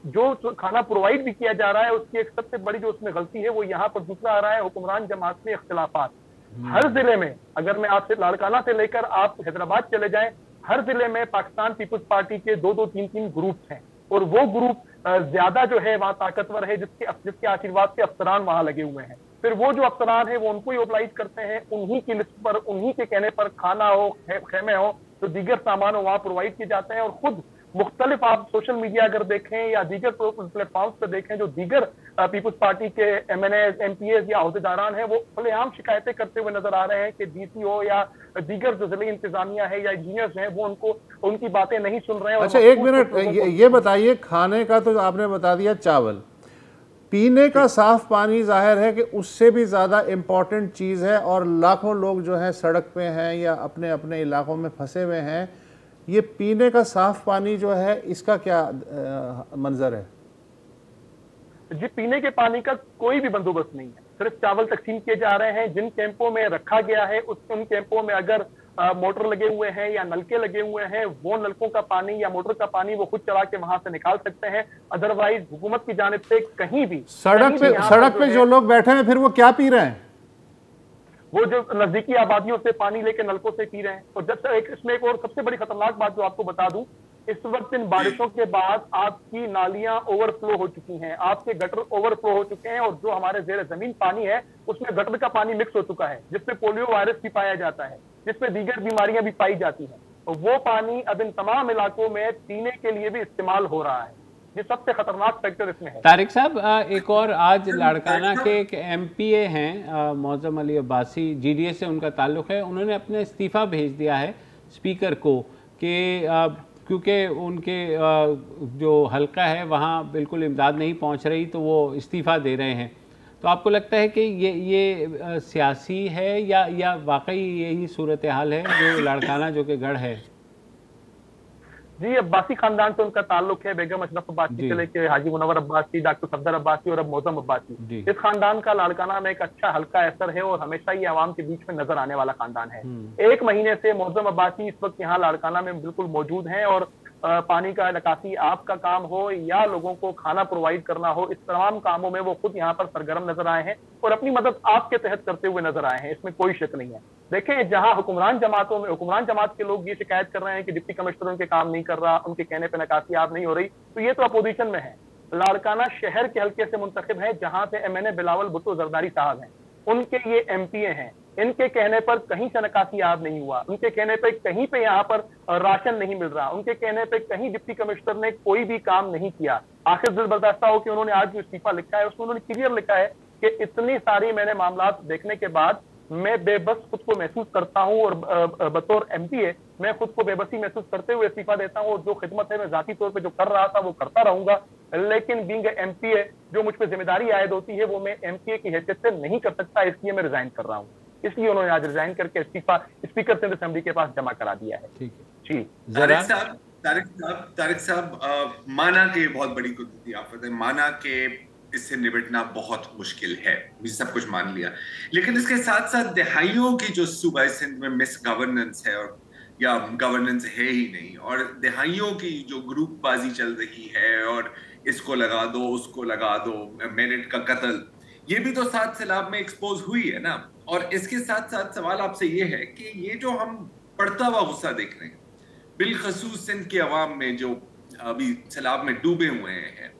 जो खाना प्रोवाइड भी किया जा रहा है उसकी एक सबसे बड़ी जो उसमें गलती है वो यहाँ पर दूसरा आ रहा है हुक्मरान जमात में इख्तिलाफात। हर जिले में, अगर मैं आपसे लाड़काना से लेकर आप हैदराबाद चले जाएं, हर जिले में पाकिस्तान पीपुल्स पार्टी के 2-2, 3-3 ग्रुप्स हैं, और वो ग्रुप ज्यादा जो है वहाँ ताकतवर है, जिसके आशीर्वाद से अफसरान वहां लगे हुए हैं। फिर वो जो अफसरान है वो उनको ही ओबलाइज करते हैं, उन्हीं की लिस्ट पर, उन्हीं के कहने पर खाना हो, खेमे हो, तो दीगर सामान हो वहाँ प्रोवाइड किए जाते हैं। और खुद मुख्तलिफ आप सोशल मीडिया अगर देखें या दीगर प्लेटफॉर्म्स पर देखें, जो दीगर पीपुल्स पार्टी के MNAs, MPAs या अहदेदारान हैं, वो खुलेआम शिकायतें करते हुए नजर आ रहे हैं कि DCO या दीगर जो जिले इंतजामिया है या इंजीनियर्स हैं वो उनकी बातें नहीं सुन रहे हैं। अच्छा, 1 मिनट ये बताइए, खाने का तो आपने बता दिया चावल, पीने का साफ पानी जाहिर है कि उससे भी ज़्यादा इम्पॉर्टेंट चीज़ है, और लाखों लोग जो है सड़क पे हैं या अपने अपने इलाकों में फंसे हुए हैं। ये पीने का साफ पानी जो है इसका क्या मंजर है? जी, पीने के पानी का कोई भी बंदोबस्त नहीं है, सिर्फ चावल तकसीम किए जा रहे हैं। जिन कैंपों में रखा गया है उन कैंपों में अगर मोटर लगे हुए हैं या नलके लगे हुए हैं, वो नलकों का पानी या मोटर का पानी वो खुद चला के वहां से निकाल सकते हैं। अदरवाइज हुकूमत की जानिब से कहीं भी सड़क पे जो लोग बैठे हैं फिर वो क्या पी रहे हैं? वो जो नजदीकी आबादियों से पानी लेके नलकों से पी रहे हैं। और जब से इसमें एक और सबसे बड़ी खतरनाक बात जो आपको बता दूं, इस वक्त इन बारिशों के बाद आपकी नालियां ओवरफ्लो हो चुकी हैं, आपके गटर ओवरफ्लो हो चुके हैं, और जो हमारे जेर जमीन पानी है उसमें गटर का पानी मिक्स हो चुका है, जिसमें पोलियो वायरस भी पाया जाता है, जिसमें दीगर बीमारियां भी पाई जाती हैं। तो वो पानी अब इन तमाम इलाकों में पीने के लिए भी इस्तेमाल हो रहा है। ये सबसे खतरनाक फैक्टर इसमें है। तारिक साहब, एक और आज लाड़काना के एक MPA हैं मौजम अली अब्बासी, GDA से उनका ताल्लुक है, उन्होंने अपना इस्तीफ़ा भेज दिया है स्पीकर को कि क्योंकि उनके जो हल्का है वहाँ बिल्कुल इमदाद नहीं पहुँच रही, तो वो इस्तीफ़ा दे रहे हैं। तो आपको लगता है कि ये सियासी है या वाकई यही सूरत हाल है जो लाड़काना जो कि गढ़ है? जी, अब्बासी खानदान से उनका ताल्लुक है, बेगम अशरफ अब्बासी से लेके हाजी मुनव्वर अब्बासी, डॉक्टर सफदर अब्बासी और अब मौजम अब्बासी। इस खानदान का लाड़काना में एक अच्छा हल्का असर है और हमेशा ये आवाम के बीच में नजर आने वाला खानदान है। 1 महीने से मौजम अब्बासी इस वक्त यहाँ लाड़काना में बिल्कुल मौजूद हैं और पानी का निकासी आपका काम हो या लोगों को खाना प्रोवाइड करना हो, इस तमाम कामों में वो खुद यहाँ पर सरगर्म नजर आए हैं और अपनी मदद आपके तहत करते हुए नजर आए हैं, इसमें कोई शक नहीं है। देखें, जहां हुक्मरान जमात के लोग ये शिकायत कर रहे हैं कि डिप्टी कमिश्नर उनके काम नहीं कर रहा, उनके कहने पर निकासी आप नहीं हो रही, तो ये तो अपोजिशन में है। लाड़काना शहर के हल्के से मुंतखब है, जहां से MNA बिलावल भुट्टो जरदारी साहब हैं, उनके ये MPA हैं। इनके कहने पर कहीं से निकासी आब नहीं हुआ, उनके कहने पे कहीं पे यहाँ पर राशन नहीं मिल रहा, उनके कहने पे कहीं डिप्टी कमिश्नर ने कोई भी काम नहीं किया। आखिर दिल बर्दाश्ता हो कि उन्होंने आज जो इस्तीफा लिखा है उसमें उन्होंने क्लियर लिखा है कि इतनी सारी मैंने मामला देखने के बाद मैं बेबस खुद को महसूस करता हूं और बतौर MPA मैं खुद को बेबसी महसूस करते हुए इस्तीफा देता हूं और जो खिदमत है मैं जाती तौर पे जो कर रहा था वो करता रहूंगा, लेकिन बीइंग MPA जो मुझ पर जिम्मेदारी आयद होती है वो मैं MPA की हैसियत से नहीं कर सकता, इसलिए मैं रिजाइन कर रहा हूँ। इसलिए उन्होंने आज रिजाइन करके इस्तीफा स्पीकर सिंध असेंबली के पास जमा करा दिया है। ठीक है जी। तारिक साहब, माना के बहुत बड़ी कुदरती आफत है, माना के इससे निपटना बहुत मुश्किल है, सब कुछ मान लिया, लेकिन इसके साथ साथ दहाइयों की जो सूबा सिंध में मिस गवर्नेंस है और या गवर्नेंस है ही नहीं, और दहाइयों की जो ग्रुप बाजी चल रही है और इसको लगा दो उसको लगा दो, मेरिट का कत्ल, ये भी तो साथ सैलाब में एक्सपोज हुई है ना। और इसके साथ साथ सवाल आपसे ये है कि ये जो हम बढ़ता हुआ गुस्सा देख रहे हैं बिलखसूस सिंध के अवाम में जो अभी सैलाब में डूबे हुए हैं,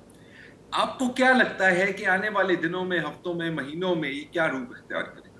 आपको क्या लगता है कि आने वाले दिनों में, हफ्तों में, महीनों में ये क्या रूप इख्तियार करेगा?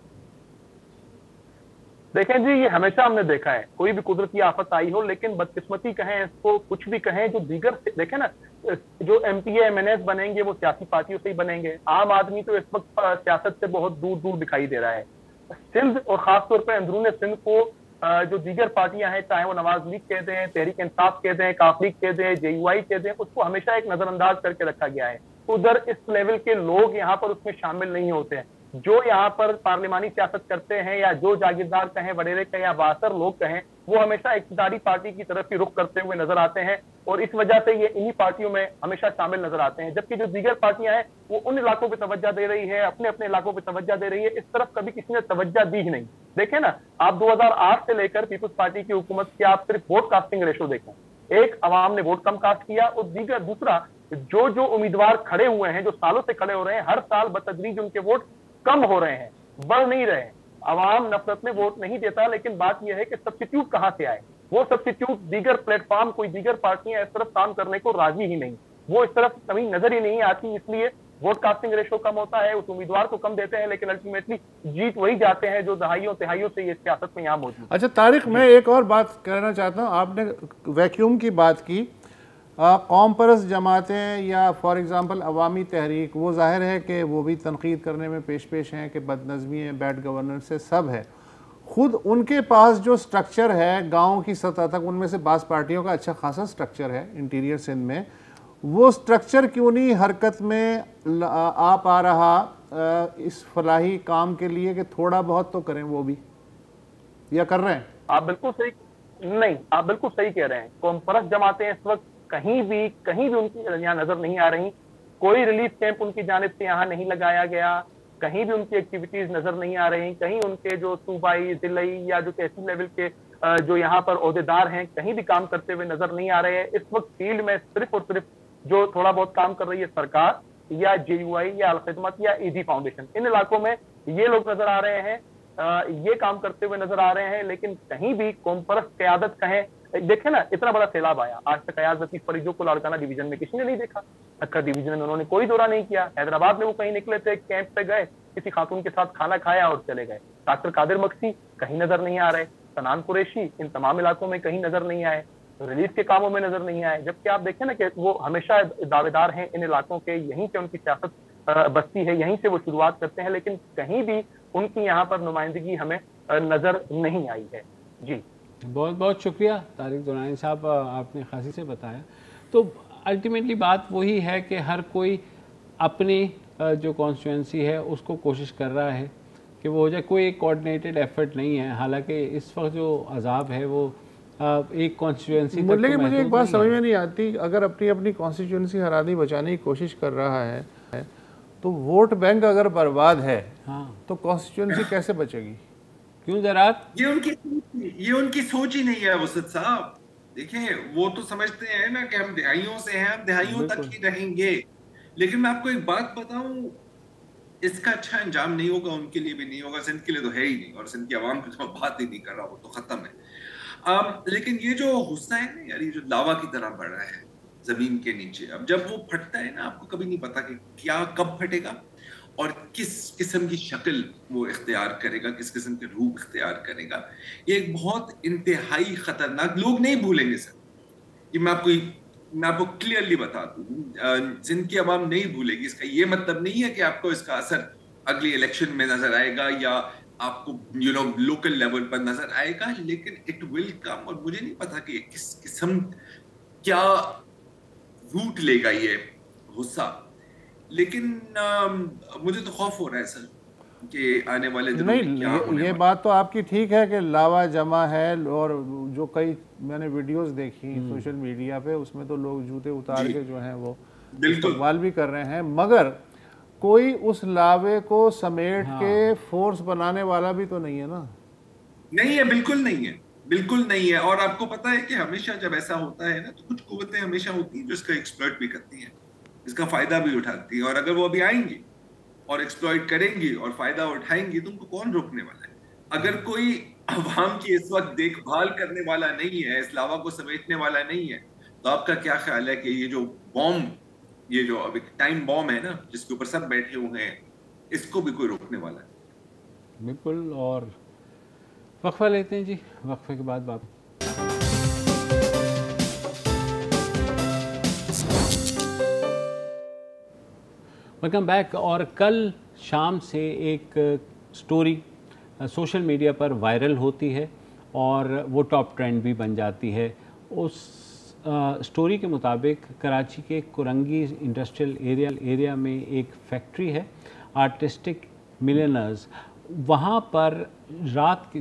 देखें जी, ये हमेशा हमने देखा है, कोई भी कुदरती आफत आई हो, लेकिन बदकिस्मती कहें इसको, कुछ भी कहें, जो दीगर देखें ना, जो MPA MNAs बनेंगे वो सियासी पार्टियों से ही बनेंगे। आम आदमी तो इस वक्त सियासत से बहुत दूर दूर दिखाई दे रहा है। सिंध और खासतौर पर अंदरून सिंध को जो दीगर पार्टियां हैं, चाहे वो नवाज लीग कह दें, तहरीक इंसाफ कह दें, काफ लीग कह दें, JUI कह दें, उसको हमेशा एक नजरअंदाज करके रखा गया है। उधर इस लेवल के लोग यहाँ पर उसमें शामिल नहीं होते हैं। जो यहाँ पर पार्लिमानी सियासत करते हैं या जो जागीरदार कहें, वडेरे कहें या बासर लोग कहें, वो हमेशा इक़्तिदारी पार्टी की तरफ ही रुख करते हुए नजर आते हैं और इस वजह से ये इन्हीं पार्टियों में हमेशा शामिल नजर आते हैं। जबकि जो दीगर पार्टियां हैं वो उन इलाकों पर तवज्जो दे रही है, अपने अपने इलाकों पर तवज्जो दे रही है, इस तरफ कभी किसी ने तवज्जो दी ही नहीं। देखें ना, आप 2008 से लेकर पीपुल्स पार्टी की हुकूमत की आप सिर्फ वोट कास्टिंग रेशो देखें, एक अवाम ने वोट कम कास्ट किया और दूसरा जो उम्मीदवार खड़े हुए हैं, जो सालों से खड़े हो रहे हैं, हर साल बतदरीज उनके वोट कम हो रहे हैं, बढ़ नहीं रहे। अवाम नफरत में वोट नहीं देता, लेकिन बात यह है कि सब्स्टिट्यूट कहां से आए। वो सब्स्टिट्यूट दीगर प्लेटफॉर्म, कोई दीगर पार्टियां इस तरफ काम करने को राजी ही नहीं, वो इस तरफ कभी नजर ही नहीं आती, इसलिए वोट कास्टिंग रेशो कम होता है, उस उम्मीदवार को कम देते हैं, लेकिन अल्टीमेटली जीत वही जाते हैं जो दहाइयों तिहाइयों से ये सियासत में यहाँ मौजूद। अच्छा तारिक, मैं एक और बात कहना चाहता हूँ, आपने वैक्यूम की बात की, कौम परस्त जमातें या फॉर एग्ज़ाम्पल अवामी तहरीक, वो जाहिर है कि वो भी तनकीद करने में पेश हैं कि बदनज़मी है, बैड गवर्नेंस से सब है। ख़ुद उनके पास जो स्ट्रक्चर है गांव की सतह तक, उनमें से बास पार्टियों का अच्छा खासा स्ट्रक्चर है इंटीरियर सिंध में, वो स्ट्रक्चर क्यों नहीं हरकत में आ पा रहा इस फलाही काम के लिए कि थोड़ा बहुत तो करें, वो भी या कर रहे हैं? आप बिल्कुल सही नहीं, आप बिल्कुल सही कह रहे हैं। कौम परस्त जमातें इस वक्त कहीं भी उनकी यहाँ नजर नहीं आ रही। कोई रिलीफ कैंप उनकी जानिब से यहाँ नहीं लगाया गया, कहीं भी उनकी एक्टिविटीज नजर नहीं आ रही, कहीं उनके जो सूबाई, जिलाई या जो तहसील लेवल के जो यहाँ पर ओहदेदार हैं कहीं भी काम करते हुए नजर नहीं आ रहे हैं। इस वक्त फील्ड में सिर्फ और सिर्फ जो थोड़ा बहुत काम कर रही है सरकार या JUI या अल-खिदमत या ईदी फाउंडेशन, इन इलाकों में ये लोग नजर आ रहे हैं, ये काम करते हुए नजर आ रहे हैं। लेकिन कहीं भी कौम परस्त क़यादत कहें, देखे ना, इतना बड़ा सैलाब आया, आज तक अयाज लतीफ फरीजो को लाड़काना डिवीजन में किसी ने नहीं देखा, सक्कर डिवीजन में उन्होंने कोई दौरा नहीं किया। हैदराबाद में वो कहीं निकले थे, कैंप पे गए, किसी खातून के साथ खाना खाया और चले गए। डॉक्टर कादिर मक्सी कहीं नजर नहीं आ रहे, सनान कुरैशी इन तमाम इलाकों में कहीं नजर नहीं आए, रिलीफ के कामों में नजर नहीं आए। जबकि आप देखें ना कि वो हमेशा दावेदार हैं इन इलाकों के, यहीं से उनकी सियासत बस्ती है, यहीं से वो शुरुआत करते हैं, लेकिन कहीं भी उनकी यहाँ पर नुमाइंदगी हमें नजर नहीं आई है। जी बहुत बहुत शुक्रिया तारिक दुरानी साहब, आपने खासी से बताया। तो अल्टीमेटली बात वही है कि हर कोई अपनी जो कॉन्स्टिट्यूंसी है उसको कोशिश कर रहा है कि वो हो जाए, कोई एक कोऑर्डिनेटेड एफर्ट नहीं है। हालांकि इस वक्त जो अजाब है वो एक कॉन्स्टिट्यूंसी तक, लेकिन मुझे एक बात समझ में नहीं आती, अगर अपनी अपनी कॉन्स्टिट्यूंसी हरानी बचाने की कोशिश कर रहा है तो वोट बैंक अगर बर्बाद है, हाँ, तो कॉन्स्टिट्यूंसी कैसे बचेगी? क्यों ज़रात? ये उनकी सोच ही नहीं है वसत साहब। देखिए, वो तो समझते हैं ना कि हम दिहाइयों से हैं, हम दिहाइयों तक ही रहेंगे। लेकिन मैं आपको एक बात बताऊं, इसका अच्छा अंजाम नहीं होगा, उनके लिए भी नहीं होगा, सिंध के लिए तो है ही नहीं, और सिंध की आवाम की तो बात ही नहीं कर रहा, वो तो खत्म है। लेकिन ये जो गुस्सा है ना यार, ये जो लावा की तरह बढ़ रहा है जमीन के नीचे, अब जब वो फटता है ना, आपको कभी नहीं पता कि क्या कब फटेगा और किस किस्म की शक्ल वो इख्तियार करेगा, किस किस्म के रूप इख्तियार करेगा। ये एक बहुत इंतहाई खतरनाक, लोग नहीं भूलेंगे सर, ये मैं आपको क्लियरली बता दूं, सिंध की आवाम नहीं भूलेगी। इसका ये मतलब नहीं है कि आपको इसका असर अगली इलेक्शन में नजर आएगा या आपको लोकल लेवल पर नजर आएगा, लेकिन इट विल कम। और मुझे नहीं पता कि किस किस्म क्या रूट लेगा ये गुस्सा, लेकिन मुझे तो खौफ हो रहा है सर कि आने वाले दिनों में क्या होने ये बात तो आपकी ठीक है कि लावा जमा है, और जो कई मैंने वीडियोस देखी सोशल मीडिया पे, उसमें तो लोग जूते उतार के जो हैं वो इस्तेमाल भी कर रहे हैं, मगर कोई उस लावे को समेट के फोर्स बनाने वाला भी तो नहीं है ना। नहीं है, बिल्कुल नहीं है, बिल्कुल नहीं है। और आपको पता है कि हमेशा जब ऐसा होता है ना, तो कुछ कुव्वतें हमेशा होती हैं जो इसका एक्सप्लॉइट भी करती हैं, इसका फायदा भी उठाती है। और अगर वो अभी आएंगी और एक्सप्लॉइट करेंगी और फायदा उठाएंगी, तो उनको कौन रोकने वाला है? अगर कोई अवाम की इस वक्त देखभाल करने वाला नहीं है, इस लावा को समेटने वाला नहीं है, तो आपका क्या ख्याल है कि ये जो बॉम्ब, ये जो अभी टाइम बॉम्ब है ना, जिसके ऊपर सब बैठे हुए हैं, इसको भी कोई रोकने वाला है? बिल्कुल। और वक्फा लेते हैं जी, वक्फे के बाद बात। Welcome back. और कल शाम से एक स्टोरी सोशल मीडिया पर वायरल होती है और वो टॉप ट्रेंड भी बन जाती है। उस स्टोरी के मुताबिक कराची के कुरंगी इंडस्ट्रियल एरिया में एक फैक्ट्री है, आर्टिस्टिक मिलियनर्स। वहाँ पर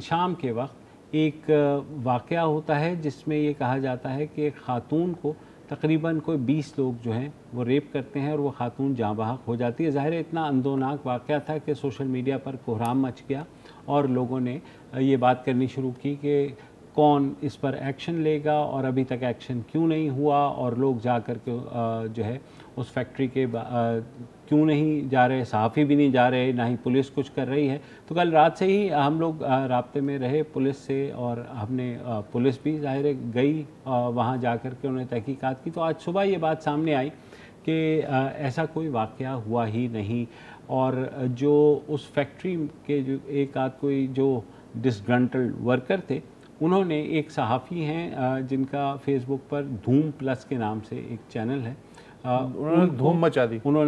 शाम के वक्त एक वाक़या होता है जिसमें ये कहा जाता है कि एक ख़ातून को तकरीबन कोई 20 लोग जो हैं वो रेप करते हैं और वो ख़ातून जाँ बहक हो जाती है। ज़ाहिर है इतना अंदोनाक वाक़या था कि सोशल मीडिया पर कोहराम मच गया और लोगों ने ये बात करनी शुरू की कि कौन इस पर एक्शन लेगा और अभी तक एक्शन क्यों नहीं हुआ, और लोग जा कर के जो है उस फैक्ट्री के क्यों नहीं जा रहे, सहाफ़ी भी नहीं जा रहे, ना ही पुलिस कुछ कर रही है। तो कल रात से ही हम लोग राब्ते में रहे पुलिस से, और हमने पुलिस भी ज़ाहिर है गई वहाँ जा कर के उन्होंने तहकीकात की। तो आज सुबह ये बात सामने आई कि ऐसा कोई वाक़या हुआ ही नहीं। और जो उस फैक्ट्री के जो एक आध कोई जो डिसग्रंटल्ड वर्कर थे, उन्होंने एक सहाफ़ी हैं जिनका फेसबुक पर धूम प्लस के नाम से एक चैनल है, उन्होंने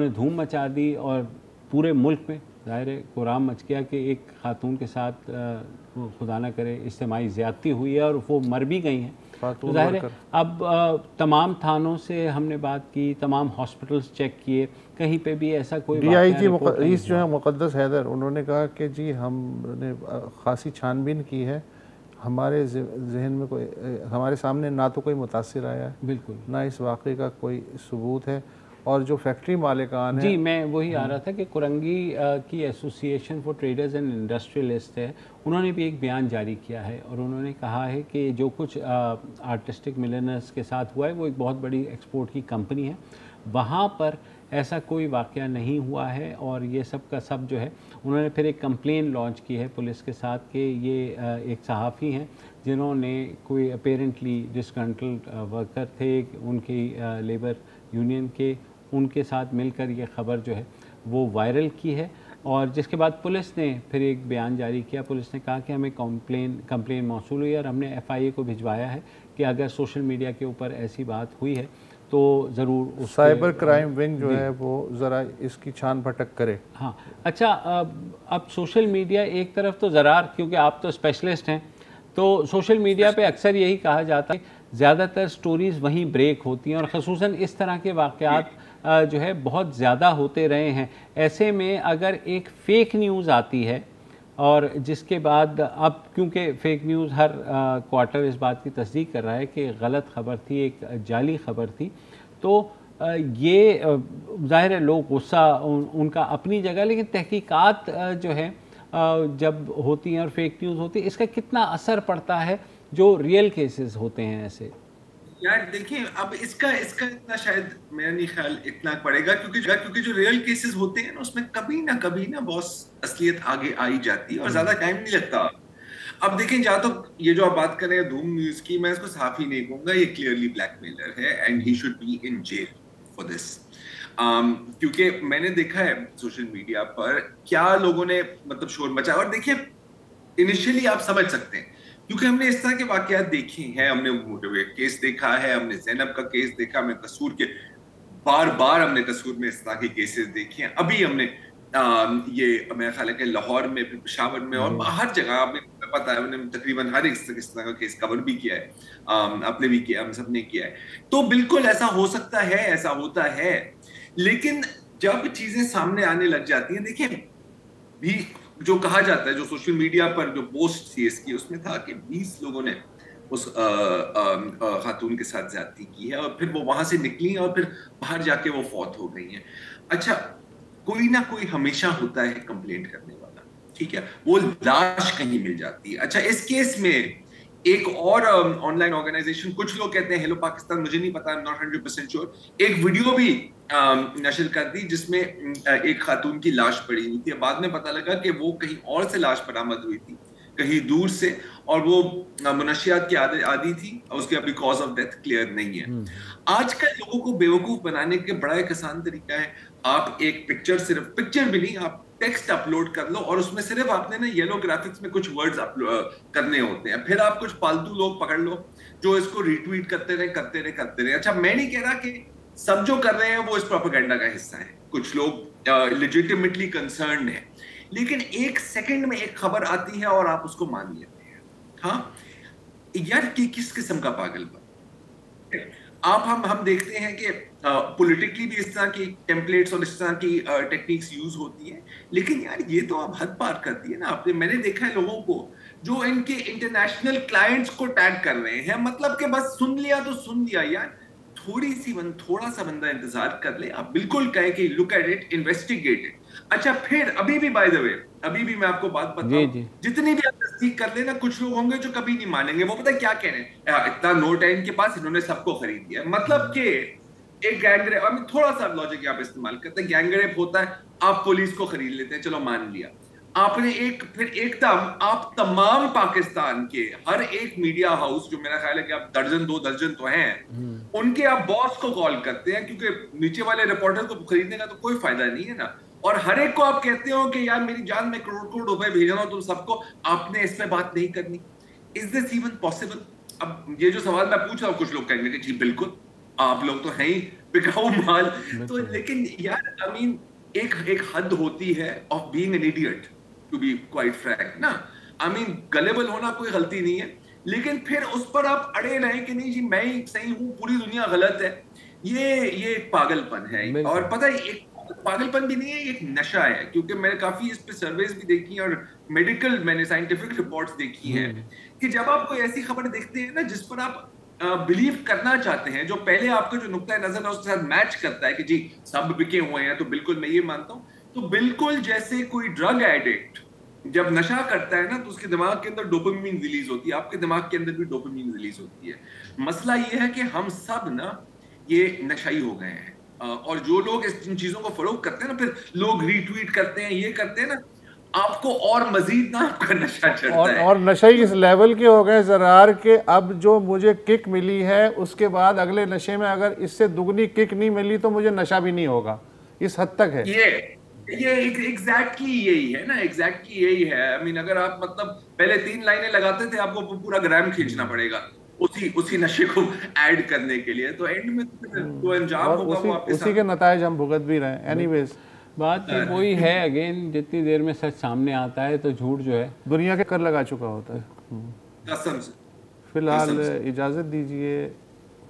धूम मचा दी और पूरे मुल्क में ज़ाहिर है कोहराम मच गया कि एक खातून के साथ खुदा न करे इज्तिमाई ज़्यादती हुई है और वो मर भी गई हैं। तो ज़ाहिर है अब तमाम थानों से हमने बात की, तमाम हॉस्पिटल्स चेक किए, कहीं पे भी ऐसा कोई DIG जो है मुक़द्दस हैदर, उन्होंने कहा कि जी हमने खासी छानबीन की है, हमारे जहन में कोई, हमारे सामने ना तो कोई मुतासिर आया है, बिल्कुल, ना इस वाक़े का कोई सबूत है। और जो फैक्ट्री मालिकान है, जी मैं वही आ रहा था कि कुरंगी की association for traders and industrialist है, उन्होंने भी एक बयान जारी किया है और उन्होंने कहा है कि जो कुछ आर्टिस्टिक मिलनर्स के साथ हुआ है वो एक बहुत बड़ी एक्सपोर्ट की कंपनी है, वहाँ पर ऐसा कोई वाक़या नहीं हुआ है और ये सब का सब जो है, उन्होंने फिर एक कंप्लेन लॉन्च की है पुलिस के साथ कि ये एक सहाफ़ी हैं जिन्होंने कोई अपेरेंटली डिस्कंट्रोल्ड वर्कर थे उनकी लेबर यूनियन के, उनके साथ मिलकर ये ख़बर जो है वो वायरल की है। और जिसके बाद पुलिस ने फिर एक बयान जारी किया। पुलिस ने कहा कि हमें कंप्लेन मौसूल हुई और हमने FIA को भिजवाया है कि अगर सोशल मीडिया के ऊपर ऐसी बात हुई है तो ज़रूर साइबर क्राइम विंग जो है वो ज़रा इसकी छान पटक करे। हाँ, अच्छा, अब सोशल मीडिया एक तरफ तो ज़रार, क्योंकि आप तो स्पेशलिस्ट हैं, तो सोशल मीडिया पे अक्सर यही कहा जाता है ज़्यादातर स्टोरीज़ वहीं ब्रेक होती हैं और ख़ुसूसन इस तरह के वाक़यात जो है बहुत ज़्यादा होते रहे हैं। ऐसे में अगर एक फ़ेक न्यूज़ आती है और जिसके बाद अब क्योंकि फ़ेक न्यूज़ हर क्वार्टर इस बात की तस्दीक कर रहा है कि गलत ख़बर थी, एक जाली ख़बर थी, तो ये ज़ाहिर है लोग गुस्सा उनका अपनी जगह, लेकिन तहकीकात जो है जब होती हैं और फेक न्यूज़ होती है, इसका कितना असर पड़ता है जो रियल केसेस होते हैं ऐसे? यार देखिए, अब इसका इतना शायद मेरा नहीं ख्याल इतना पड़ेगा, क्योंकि जो रियल केसेस होते हैं ना उसमें कभी ना बहुत असलियत आगे आई जाती है और ज्यादा टाइम नहीं लगता। अब देखें, जहाँ तो ये जो आप बात कर रहे हैं धूम न्यूज की, मैं इसको साफी नहीं कहूंगा, ये क्लियरली ब्लैकमेलर है and he should be in jail for this. क्योंकि मैंने देखा है सोशल मीडिया पर क्या लोगों ने मतलब शोर मचाया। और देखिए, इनिशियली आप समझ सकते हैं क्योंकि हमने इस तरह के वाकयात देखे हैं, हमने मोटरवे केस देखा है, हमने जैनब का केस देखा, हमने कसूर के बार हमने कसूर में इस तरह के केसेस देखे हैं। अभी हमने ये मेरा ख्याल है कि लाहौर में, फिर पेशावर में और हर जगह आपने पता है, हमने तकरीबन हर एक इस तरह का केस कवर भी किया है, आपने भी किया, हम सब ने किया है। तो बिल्कुल ऐसा हो सकता है, ऐसा होता है, लेकिन जब चीजें सामने आने लग जाती हैं, देखिए भी जो कहा जाता है, जो सोशल मीडिया पर जो पोस्ट थी इसकी, उसमें था कि 20 लोगों ने उस खातून के साथ ज्यादती की है और फिर वो वहां से निकली हैं और फिर बाहर जाके वो फौत हो गई हैं। अच्छा, कोई ना कोई हमेशा होता है कंप्लेंट करने वाला, ठीक है, वो लाश कहीं मिल जाती है। अच्छा, इस केस में एक और ऑनलाइन ऑर्गेनाइजेशन, कुछ लोग कहते हैं हेलो पाकिस्तान, मुझे नहीं पता, नॉट 100% श्योर, एक वीडियो भी नशर कर दी जिसमें एक खातून की लाश पड़ी हुई थी। बाद में पता लगा कि वो कहीं और से लाश बरामद हुई थी, कहीं दूर से, और वो मुनशियात की आदि थी, उसके अभी कॉज ऑफ डेथ क्लियर नहीं है। आजकल लोगों को बेवकूफ बनाने के बड़ा एक आसान तरीका है, आप एक पिक्चर, सिर्फ पिक्चर भी नहीं, आप टेक्स्ट अपलोड कर लो और उसमें सिर्फ आपने ना येलो ग्राफिक्स में कुछ वर्ड्स करने होते हैं, फिर आप कुछ फालतू लोग पकड़ लो जो इसको रीट्वीट करते रहे। अच्छा, मैं नहीं कह रहा कि सब जो कर रहे हैं वो इस प्रोपेगेंडा का हिस्सा है, कुछ लोग लेजिटिमेटली कंसर्न्ड है, लेकिन एक सेकंड में एक खबर आती है और आप उसको मान लेते हैं। हाँ यार, किस किस्म का पागलपन। आप हम देखते हैं कि पॉलिटिकली भी इस तरह की टेम्पलेट्स और इस तरह की टेक्निक्स यूज होती हैं, लेकिन यार ये तो आप हद पार कर दी है ना आपने। मैंने देखा है लोगों को जो इनके इंटरनेशनल क्लाइंट्स को टैग कर रहे हैं, मतलब कि बस सुन लिया तो सुन लिया यार, थोड़ा सा बंदा इंतजार कर ले, आप बिल्कुल कहे कि look at it, investigate it. अच्छा, फिर अभी भी बाय द वे, अभी भी मैं आपको बात बताऊं, जितनी भी आप तस्दीक कर लेना, कुछ लोग होंगे जो कभी नहीं मानेंगे। वो पता क्या कह रहे हैं, इतना नोट है इनके पास, इन्होंने सबको खरीद लिया, मतलब कि एक गैंगरेप, अब थोड़ा सा लॉजिक आप इस्तेमाल करते हैं, गैंगरेप होता है, आप पुलिस को खरीद लेते हैं, चलो मान लिया आपने, फिर एकदम आप तमाम पाकिस्तान के हर एक मीडिया हाउस, जो मेरा ख्याल है कि आप दो दर्जन तो हैं, उनके आप बॉस को कॉल करते हैं, क्योंकि नीचे वाले रिपोर्टर को खरीदने का तो कोई फायदा नहीं है ना, और हर एक को आप कहते हो कि यार मेरी जान में करोड़ रुपए भेज रहा हूं तुम सबको, आपने इस पे बात नहीं करनी। Is this even possible? अब ये जो सवाल मैं पूछ रहा हूँ, कुछ लोग कहेंगे कि जी बिल्कुल, आप लोग तो हैं ही बिकाऊ माल, तो लेकिन यार आई मीन एक हद होती है of being an idiot, to be quite frank ना, आई मीन गलेबल होना कोई गलती नहीं है, लेकिन फिर उस पर आप अड़े रहें कि नहीं जी मैं ही सही हूं, पूरी दुनिया गलत है, ये एक पागलपन है। और पता है, एक पागलपन भी नहीं है, एक नशा है, क्योंकि मैंने काफी इस पे सर्वेज भी देखी और मेडिकल मैंने साइंटिफिक रिपोर्ट्स देखी हैं कि जब आप कोई ऐसी खबर देखते हैं ना जिस पर आप बिलीव करना चाहते हैं, जो पहले आपका जो नुक्ता नजर है उसके साथ मैच करता है कि जी सब बिके हुए हैं, तो बिल्कुल मैं ये मानता हूं, तो बिल्कुल जैसे कोई ड्रग एडिक्ट जब नशा करता है ना तो उसके दिमाग के अंदर डोपामिन रिलीज होती है, आपके दिमाग के अंदर भी डोपामिन रिलीज होती है। मसला ये है कि हम सब ना ये नशाई हो गए हैं, और जो लोग इन चीजों को फरोख्त करते हैं ना, फिर लोग रीट्वीट करते हैं, ये करते हैं ना, आपको और मजीद ना आपका नशा चढ़ता है। और नशे इस लेवल के हो गए ज़रार के अब जो मुझे किक मिली है उसके बाद अगले नशे में अगर इससे दुगनी किक नहीं मिली तो मुझे नशा भी नहीं होगा, इस हद तक है ये एग्जैक्टली यही है ना, एग्जैक्टली यही है। आई मीन अगर आप मतलब पहले 3 लाइनें लगाते थे, आपको पूरा ग्राम खींचना पड़ेगा उसी नशे को ऐड करने के लिए, तो एंड में तो अंजाम होगा वो आपके उसी के नतायज हम भुगत भी रहे हैं। एनीवेज बात वही है, अगेन जितनी देर में सच सामने आता है तो झूठ जो है दुनिया के कर लगा चुका होता है। कसम से। फिलहाल इजाज़त दीजिए,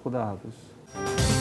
खुदा हाफिज।